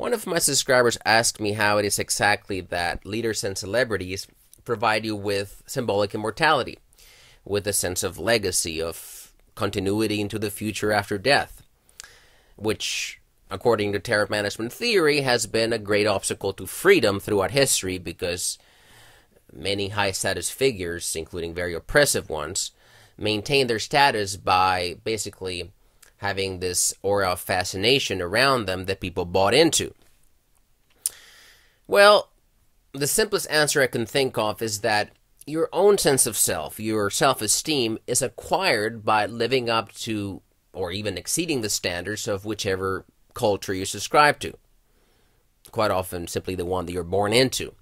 One of my subscribers asked me how it is exactly that leaders and celebrities provide you with symbolic immortality, with a sense of legacy, of continuity into the future after death, which, according to terror management theory, has been a great obstacle to freedom throughout history because many high-status figures, including very oppressive ones, maintain their status by basically having this aura of fascination around them that people bought into. Well, the simplest answer I can think of is that your own sense of self, your self-esteem, is acquired by living up to or even exceeding the standards of whichever culture you subscribe to. Quite often simply the one that you're born into.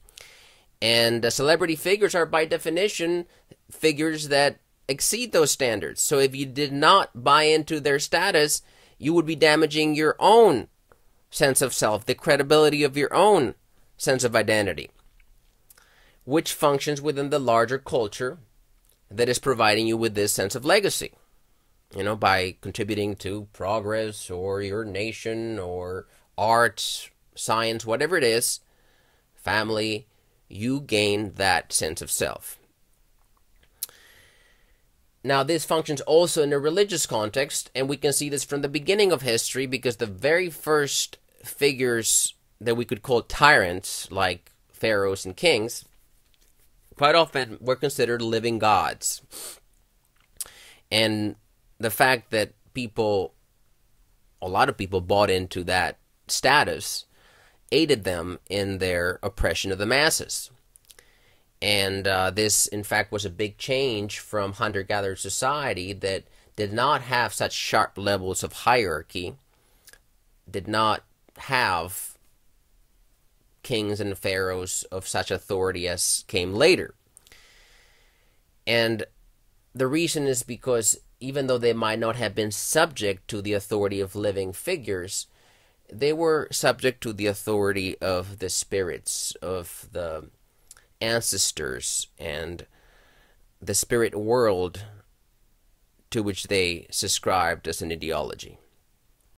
And celebrity figures are by definition figures that exceed those standards. So if you did not buy into their status, you would be damaging your own sense of self, the credibility of your own sense of identity, which functions within the larger culture that is providing you with this sense of legacy. You know, by contributing to progress or your nation or art, science, whatever it is, family, you gain that sense of self. Now, this functions also in a religious context, and we can see this from the beginning of history because the very first figures that we could call tyrants, like pharaohs and kings, quite often were considered living gods. And the fact that a lot of people bought into that status, aided them in their oppression of the masses. And this, in fact, was a big change from hunter-gatherer society that did not have such sharp levels of hierarchy, did not have kings and pharaohs of such authority as came later. And the reason is because even though they might not have been subject to the authority of living figures, they were subject to the authority of the spirits, of the ancestors, and the spirit world to which they subscribed as an ideology.